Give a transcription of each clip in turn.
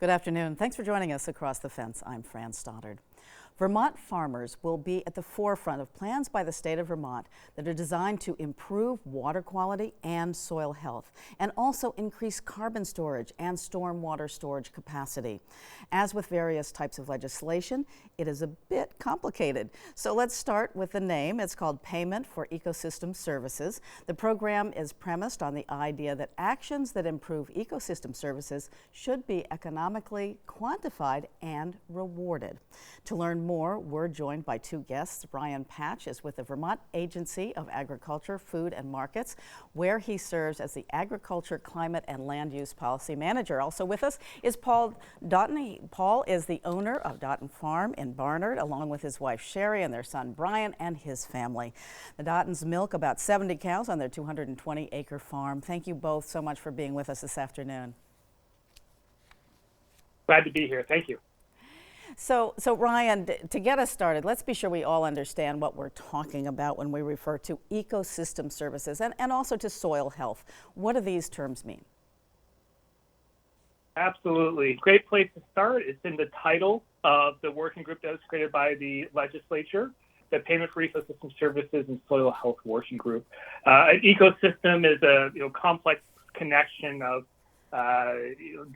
Good afternoon. Thanks for joining us across the fence. I'm Fran Stoddard. Vermont farmers will be at the forefront of plans by the state of Vermont that are designed to improve water quality and soil health, and also increase carbon storage and stormwater storage capacity. As with various types of legislation, it is a bit complicated. So let's start with the name. It's called Payment for Ecosystem Services. The program is premised on the idea that actions that improve ecosystem services should be economically quantified and rewarded. To learn more, we're joined by two guests. Brian Patch is with the Vermont Agency of Agriculture, Food and Markets, where he serves as the Agriculture, Climate and Land Use Policy Manager. Also with us is Paul Doughton. Paul is the owner of Doughton Farm in Barnard, along with his wife Sherry and their son Brian and his family. The Doughtons milk about 70 cows on their 220-acre farm. Thank you both so much for being with us this afternoon. Glad to be here. Thank you. So Ryan, to get us started, let's be sure we all understand what we're talking about when we refer to ecosystem services and also to soil health. What do these terms mean? Absolutely. Great place to start. It's in the title of the working group that was created by the legislature, the Payment for Ecosystem Services and Soil Health Working Group. An ecosystem is a complex connection of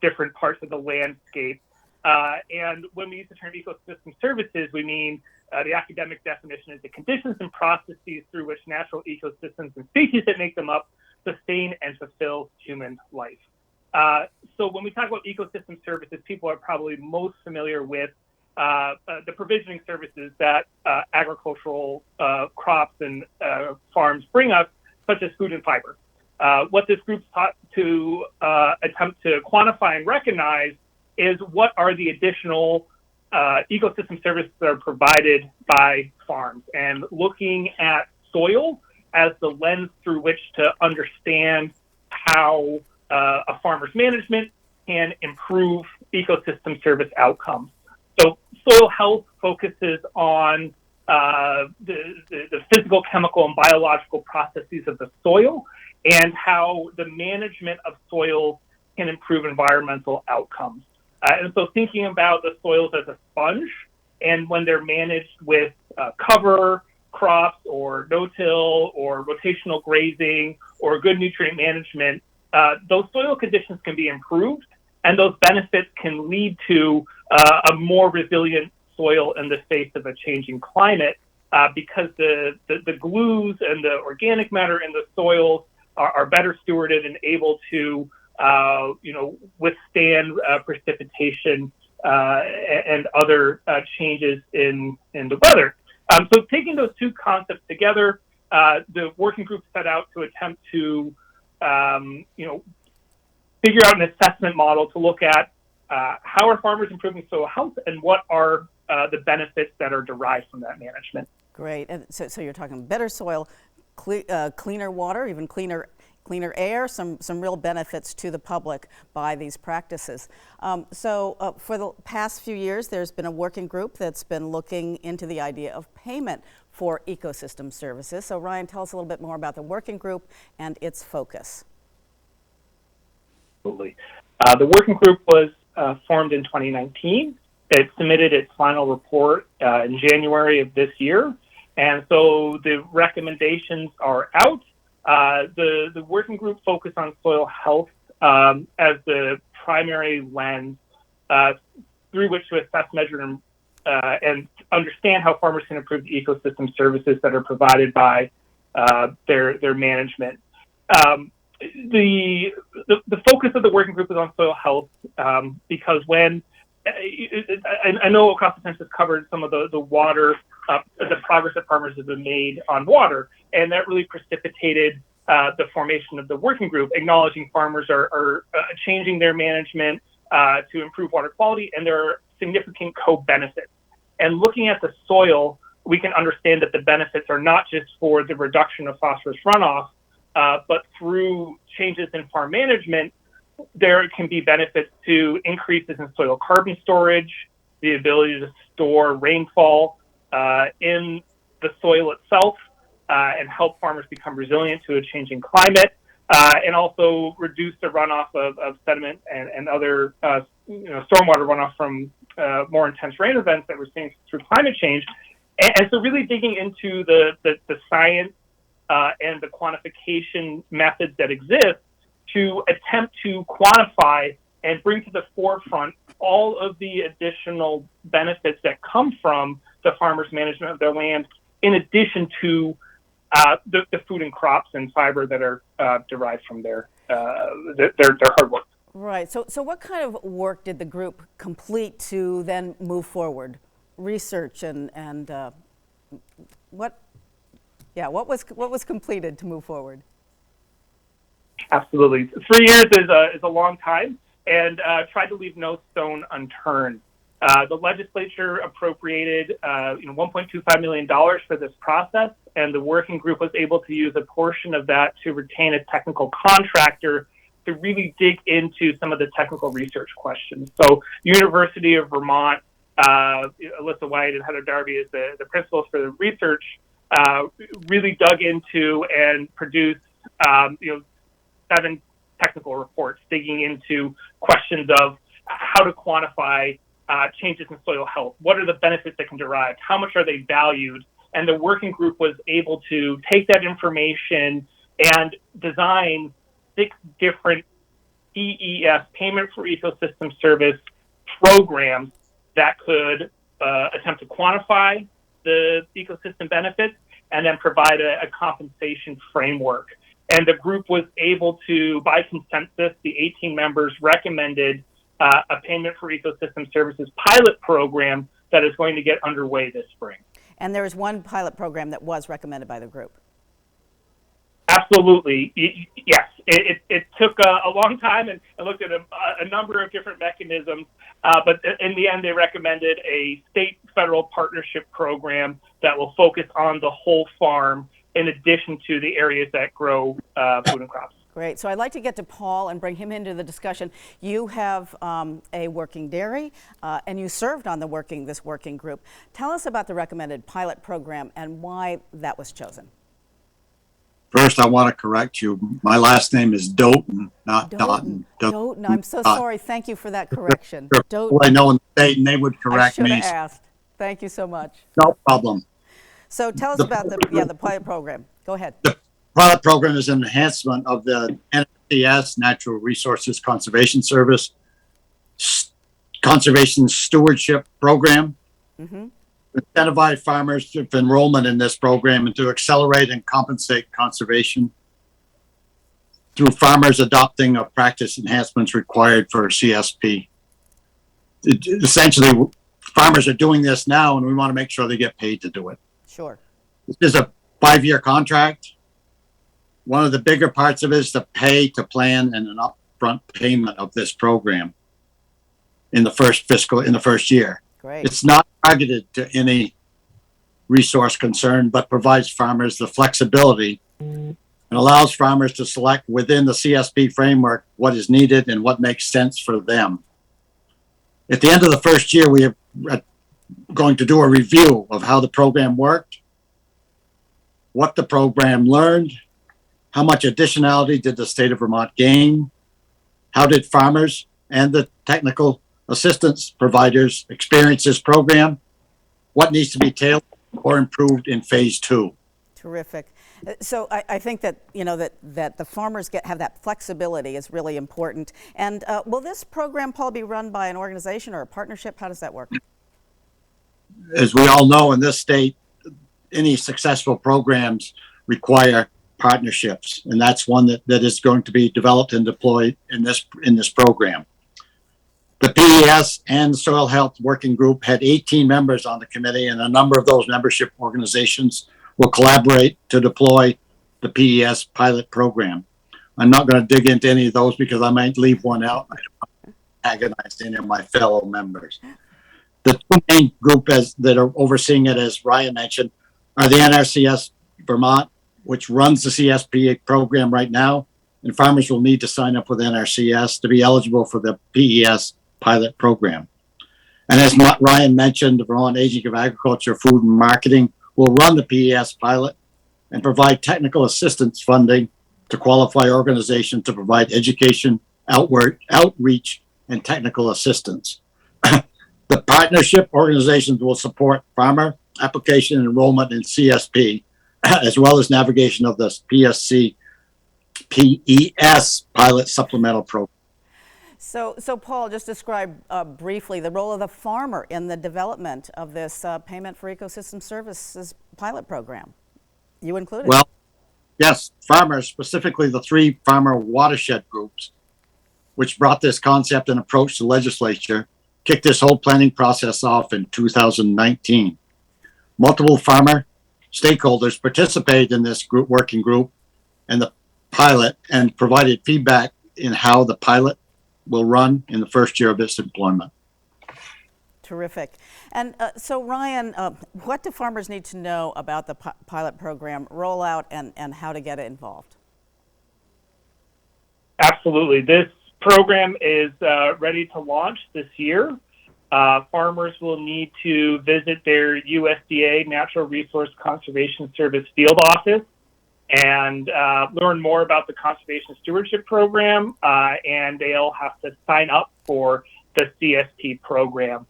different parts of the landscape. And when we use the term ecosystem services, we mean the academic definition is the conditions and processes through which natural ecosystems and species that make them up sustain and fulfill human life. So when we talk about ecosystem services, people are probably most familiar with the provisioning services that agricultural crops and farms bring us, such as food and fiber. What this group sought to attempt to quantify and recognize is what are the additional ecosystem services that are provided by farms, and looking at soil as the lens through which to understand how a farmer's management can improve ecosystem service outcomes. So soil health focuses on the physical, chemical, and biological processes of the soil and how the management of soil can improve environmental outcomes. And so thinking about the soils as a sponge, and when they're managed with cover crops or no-till or rotational grazing or good nutrient management, those soil conditions can be improved, and those benefits can lead to a more resilient soil in the face of a changing climate because the glues and the organic matter in the soils are better stewarded and able to withstand precipitation and other changes in the weather. So taking those two concepts together, the working group set out to attempt to, figure out an assessment model to look at how are farmers improving soil health and what are the benefits that are derived from that management. Great. And so you're talking better soil, cleaner water, even cleaner air, some real benefits to the public by these practices. So for the past few years, there's been a working group that's been looking into the idea of payment for ecosystem services. So Ryan, tell us a little bit more about the working group and its focus. Absolutely. The working group was formed in 2019. It submitted its final report in January of this year. And so the recommendations are out. The working group focused on soil health as the primary lens through which to assess, measure, and understand how farmers can improve the ecosystem services that are provided by their management. The focus of the working group is on soil health because when I know across the fence has covered some of the water, the progress that farmers have been made on water, and that really precipitated the formation of the working group, acknowledging farmers are changing their management to improve water quality, and there are significant co-benefits. And looking at the soil, we can understand that the benefits are not just for the reduction of phosphorus runoff, but through changes in farm management, there can be benefits to increases in soil carbon storage, the ability to store rainfall in the soil itself, and help farmers become resilient to a changing climate. and also reduce the runoff of sediment and other stormwater runoff from more intense rain events that we're seeing through climate change. And so really digging into the science and the quantification methods that exist to attempt to quantify and bring to the forefront all of the additional benefits that come from the farmers' management of their land, in addition to the food and crops and fiber that are derived from their hard work. Right. So what kind of work did the group complete to then move forward? Research and what was completed to move forward? Absolutely. 3 years is a long time, and tried to leave no stone unturned. The legislature appropriated $1.25 million for this process, and the working group was able to use a portion of that to retain a technical contractor to really dig into some of the technical research questions. So University of Vermont, Alyssa White and Heather Darby as the principals for the research, really dug into and produced 7 technical reports digging into questions of how to quantify changes in soil health. What are the benefits that can derive? How much are they valued? And the working group was able to take that information and design 6 different PES, Payment for Ecosystem Service, programs that could attempt to quantify the ecosystem benefits and then provide a compensation framework. And the group was able to, by consensus, the 18 members recommended a Payment for Ecosystem Services pilot program that is going to get underway this spring. And there is one pilot program that was recommended by the group. Absolutely. Yes. It took a long time and looked at a number of different mechanisms, but in the end, they recommended a state-federal partnership program that will focus on the whole farm in addition to the areas that grow food and crops. Great. So I'd like to get to Paul and bring him into the discussion. You have a working dairy, and you served on this working group. Tell us about the recommended pilot program and why that was chosen. First, I want to correct you. My last name is Doughton, not Doughton. Doughton. I'm so sorry. Thank you for that correction. Doughton. I know in the state, and they would correct me. I should have asked. Thank you so much. No problem. So tell us about the pilot program. Go ahead. The pilot program is an enhancement of the NRCS, Natural Resources Conservation Service, Conservation Stewardship Program. Mm-hmm. Incentivize farmers to enrollment in this program and to accelerate and compensate conservation through farmers adopting of practice enhancements required for CSP. Essentially, farmers are doing this now, and we want to make sure they get paid to do it. Sure. This is a 5-year contract. One of the bigger parts of it is the pay to plan and an upfront payment of this program in the first year. Great. It's not targeted to any resource concern, but provides farmers the flexibility and allows farmers to select within the CSP framework what is needed and what makes sense for them. At the end of the first year, we are going to do a review of how the program worked, what the program learned, how much additionality did the state of Vermont gain, how did farmers and the technical assistance providers experience this program, what needs to be tailored or improved in phase 2. Terrific. So I think that that the farmers have that flexibility is really important. And will this program, Paul, be run by an organization or a partnership? How does that work? As we all know, in this state, any successful programs require partnerships, and that's one that is going to be developed and deployed in this program. The PES and Soil Health Working Group had 18 members on the committee, and a number of those membership organizations will collaborate to deploy the PES pilot program. I'm not going to dig into any of those because I might leave one out. I don't want to agonize any of my fellow members. The 2 main groups that are overseeing it, as Ryan mentioned, are the NRCS Vermont, which runs the CSP program right now, and farmers will need to sign up with NRCS to be eligible for the PES pilot program. And as Ryan mentioned, the Vermont Agency of Agriculture, Food and Marketing will run the PES pilot and provide technical assistance funding to qualify organizations to provide education, outreach, and technical assistance. The partnership organizations will support farmer application enrollment in CSP, as well as navigation of the PES pilot supplemental program. So Paul, just describe briefly the role of the farmer in the development of this Payment for Ecosystem Services pilot program. You included. Well, yes, farmers, specifically the 3 farmer watershed groups, which brought this concept and approach to the legislature, kicked this whole planning process off in 2019. Multiple farmer stakeholders participated in this working group and the pilot and provided feedback in how the pilot will run in the first year of its employment. Terrific. And so Ryan, what do farmers need to know about the pilot program rollout and how to get involved? Absolutely. This program is ready to launch this year. Farmers will need to visit their USDA Natural Resource Conservation Service field office and learn more about the Conservation Stewardship Program, and they'll have to sign up for the CST program.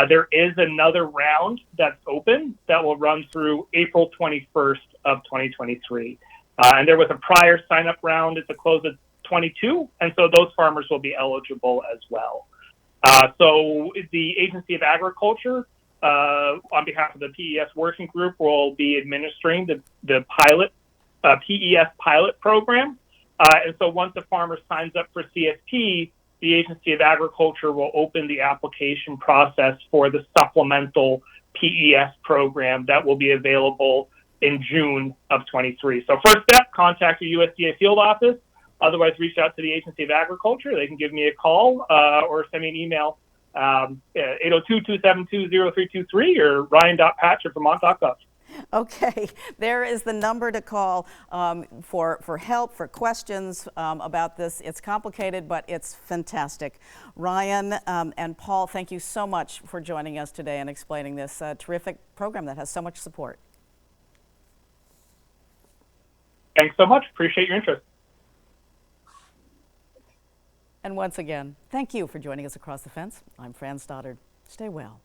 There is another round that's open that will run through April 21st of 2023. And there was a prior sign-up round at the close of 22, and so those farmers will be eligible as well. So the Agency of Agriculture, on behalf of the PES Working Group, will be administering the pilot PES pilot program. And so once a farmer signs up for CSP, the Agency of Agriculture will open the application process for the supplemental PES program that will be available in June of 23. So first step, contact your USDA field office. Otherwise, reach out to the Agency of Agriculture. They can give me a call or send me an email, 802-272-0323 or ryan.patch@vermont.gov. Okay, there is the number to call for help, for questions about this. It's complicated, but it's fantastic. Ryan and Paul, thank you so much for joining us today and explaining this terrific program that has so much support. Thanks so much. Appreciate your interest. And once again, thank you for joining us across the fence. I'm Fran Stoddard. Stay well.